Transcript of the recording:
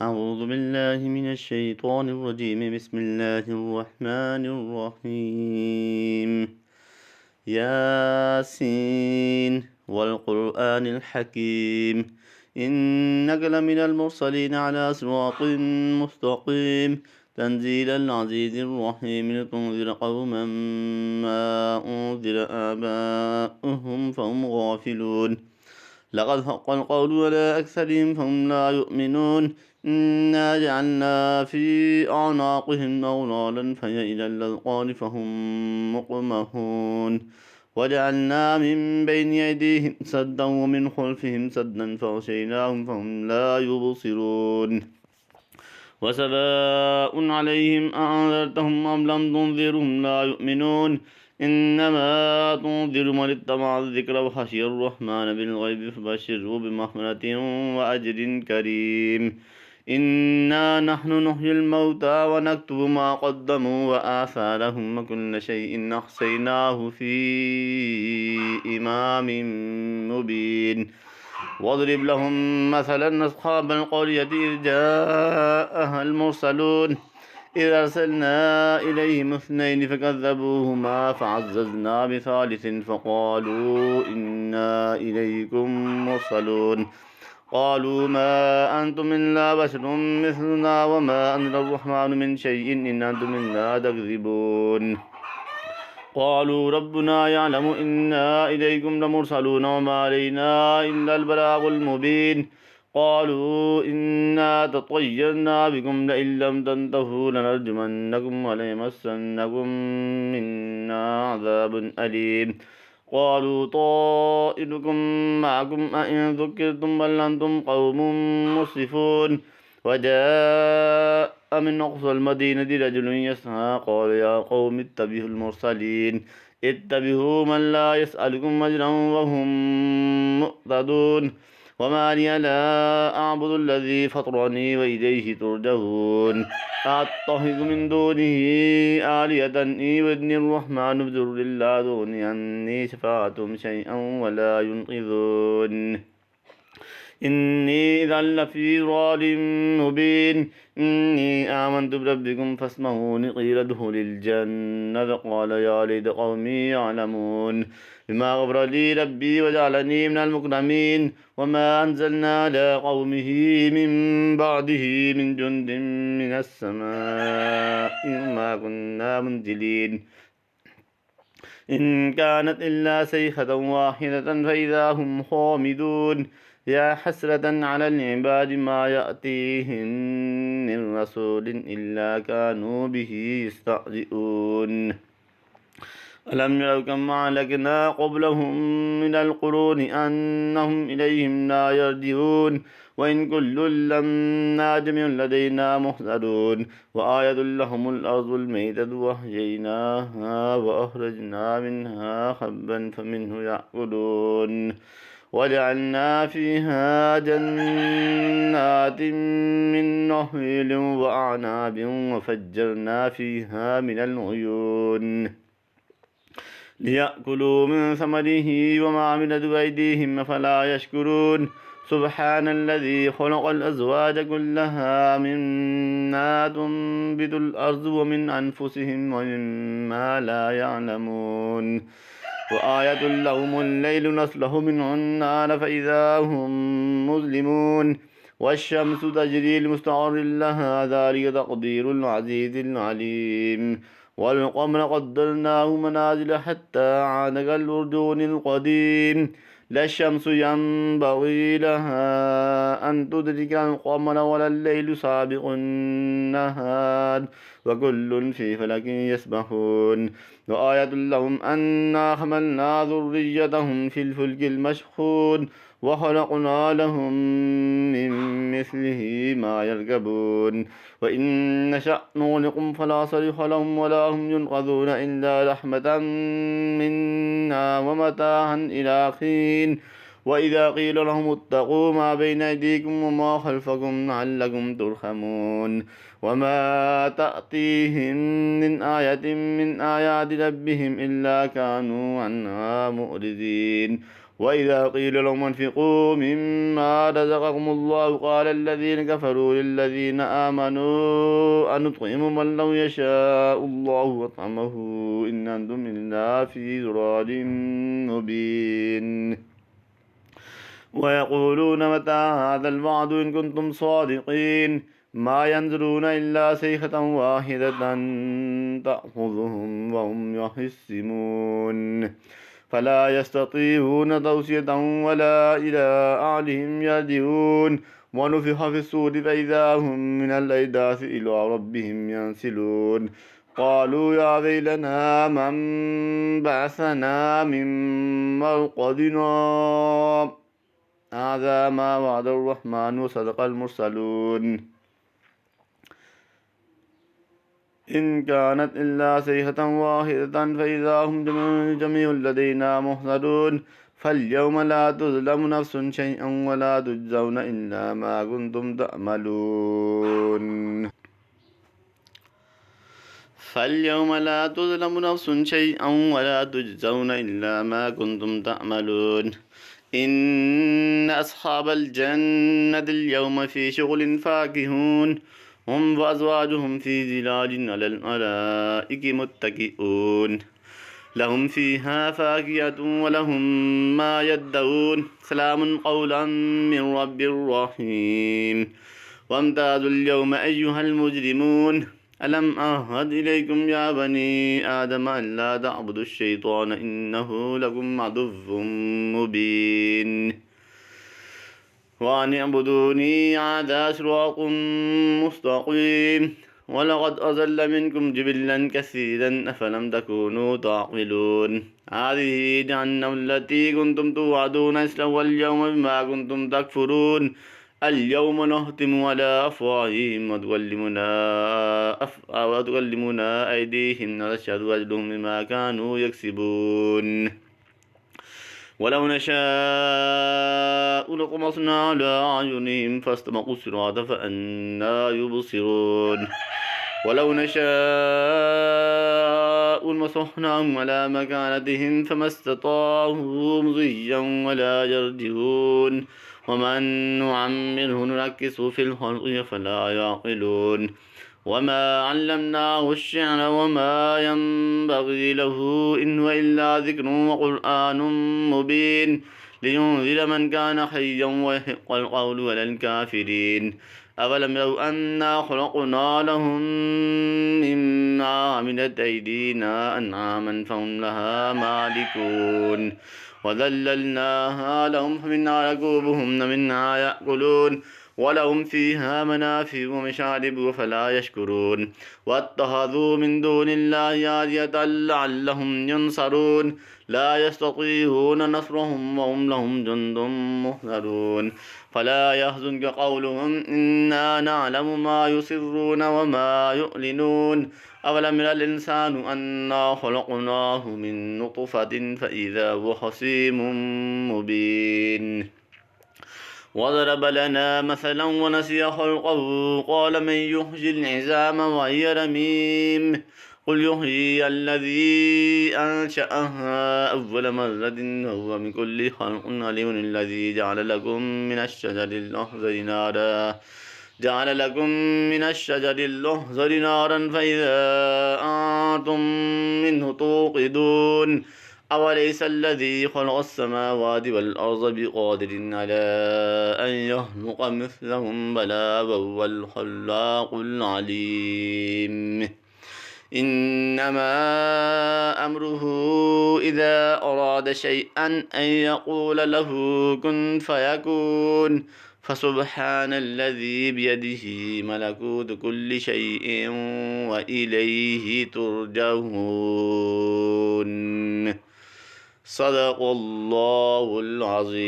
أعوذ بالله من الشيطان الرجيم. بسم الله الرحمن الرحيم. ياسين والقرآن الحكيم، إنك لمن المرسلين على صراط مستقيم. تنزيل العزيز الرحيم لتنذر قوما ما أنذر آباؤهم فهم غافلون. لقد حق القول على أكثرهم فهم لا يؤمنون. إنا جعلنا في أعناقهم أغلالا فهي إلى الأذقان فهم مقمحون. وجعلنا من بين أيديهم سدا ومن خلفهم سدا فغشيناهم فهم لا يبصرون. وسواء عليهم أنذرتهم أم لم تنذرهم لا يؤمنون. إنما تنذر من اتبع الذكر وخشي الرحمن بالغيب فبشره بمغفرة وأجر كريم. إنا نحن نحيي الموتى ونكتب ما قدموا وآثارهم وكل شيء أحصيناه في إمام مبين. واضرب لهم مثلا أصحاب القرية إذ جاءها المرسلون إذ أرسلنا إليهم اثنين فكذبوهما فعززنا بثالث فقالوا إنا إليكم مرسلون. قالوا ما أنتم إلا بشر مثلنا وما أنزل الرحمن من شيء إن أنتم إلا تكذبون. قالوا ربنا يعلم إنا إليكم لمرسلون وما علينا إلا البلاغ المبين. قالوا إنا تطيرنا بكم لئن لم تنتهوا لنرجمنكم وليمسنكم منا عذاب أليم. قالوا طائركم معكم أئن ذكرتم بل أنتم قوم مسرفون. وجاء من أقصى المدينة رجل يسعى قال يا قوم اتبعوا المرسلين اتبعوا من لا يسألكم أجرا وهم مهتدون. وما لي لا أعبد الذي فطرني وإليه ترجعون. أتخذ من دونه آلهة إن يردني الرحمن بضر لا تغني عني شفاعتهم شيئا ولا ينقذون. إني إذا لفي ضلال مبين. إني آمنت بربكم فاسمعون قيل ادخل الجنة قال يا ليت قومي يعلمون بما غفر لي ربي وجعلني من المكرمين. وما أنزلنا على قومه من بعده من جند من السماء وما كنا منزلين. إن كانت إلا صيحة واحدة فإذا هم خامدون. يا حسرة على العباد ما يأتيهم من رسول إلا كانوا به يستهزئون. ألم يروا كم أهلكنا قبلهم من القرون أنهم إليهم لا يرجعون. وإن كل لما جميع لدينا محضرون. وآية لهم الأرض الميتة وأحييناها وأخرجنا منها حبا فمنه يأكلون. وجعلنا فيها جنات من نخيل وأعناب وفجرنا فيها من العيون ليأكلوا من ثمره وما عملت أيديهم أفلا يشكرون. سبحان الذي خلق الأزواج كلها مما تنبت الأرض ومن أنفسهم ومما لا يعلمون. وآية لهم الليل نسلخ منه النار فإذا هم مظلمون. والشمس تجري لمستقر لها ذلك تقدير العزيز العليم. والقمر قدرناه منازل حتى عاد كالأرجون القديم. لا الشمس ينبغي لها أن تدرك القمر ولا الليل سابق النهار وكل في فلك يسبحون. وآية لهم أنا حملنا ذريتهم في الفلك المشحون وخلقنا لهم من مثله ما يركبون. وإن نشأ نغرقهم فلا صريخ لهم ولا هم ينقذون إلا رحمة منا ومتاعا إلى حين. وإذا قيل لهم اتقوا ما بين أيديكم وما خلفكم لعلكم ترحمون. وما تأتيهم من آية من آيات ربهم إلا كانوا عنها مؤردين. وإذا قيل لهم انفقوا مما رزقكم الله قال الذين كفروا للذين آمنوا أنطعم من لو يشاء الله وطعمه إن أنتم إلا في ضلال مبين ويقولون متى هذا الوعد إن كنتم صادقين ما ينظرون إلا صيحة واحدة تأخذهم وهم يخصمون فلا يستطيعون توصية ولا إلى أهلهم يرجعون ونفخ في الصور فإذا هم من الأجداث إلى ربهم ينسلون قالوا يا ويلنا من بعثنا من مرقدنا هذا ما وعد الرحمن وصدق المرسلون إن كانت إلا صيحة واحدة فإذا هم جميع لدينا محضرون فاليوم لا تظلم نفس شيئا ولا تجزون إلا ما كنتم تعملون فاليوم لا تظلم نفس شيئا ولا تجزون إلا ما كنتم تعملون إن أصحاب الجنة اليوم في شغل فاكهون هم وأزواجهم في ظلال على الأرائك متكئون لهم فيها فاكهة ولهم ما يدعون سلام قولا من رب رحيم وامتازوا اليوم أيها المجرمون ألم أعهد إليكم يا بني آدم أن لا تعبدوا الشيطان إنه لكم عدو مبين وأن اعبدوني هذا صراط مستقيم ولقد أضل منكم جبلا كثيرا أفلم تكونوا تعقلون هذه جهنم التي كنتم توعدون اسلوها اليوم بما كنتم تكفرون اليوم نختم على أفواههم وتكلمنا أيديهم ونشهد أرجلهم بما كانوا يكسبون ولو نشاء لطمسنا على أعينهم فاستبقوا الصراط فأنى يبصرون ولو نشاء لمسخناهم على مكانتهم فما استطاعوا مضيا ولا يرجعون ومن نعمره نركسه في الخلق فلا يعقلون وما علمناه الشعر وما ينبغي له إن هو إلا ذكر وقرآن مبين لينذر من كان حيا ويحق القول على الكافرين أولم يروا أنا خلقنا لهم مما عملت أيدينا أنعاما فهم لها مالكون وذللناها لهم فمنها ركوبهم ومنها يأكلون ولهم فيها منافع ومشارب فلا يشكرون واتخذوا من دون الله آلهة لعلهم ينصرون لا يستطيعون نصرهم وهم لهم جند محضرون فلا يحزنك قولهم إنا نعلم ما يسرون وما يعلنون أولم ير الإنسان أنا خلقناه من نطفة فإذا هو خصيم مبين وضرب لنا مثلا ونسي خلقه قال من يحيي العظام وهي رميم قل يحيي الذي أنشأها أول مرة وهو من كل خلق عليم الذي جعل لكم من الشجر الأخضر نارا فإذا أنتم منه توقدون أوليس الذي خلق السماوات والأرض بقادر على أن يخلق مثلهم بلى وهو الخلاق العليم إنما أمره إذا أراد شيئا أن يقول له كن فيكون فسبحان الذي بيده ملكوت كل شيء وإليه ترجعون صدق الله العظيم.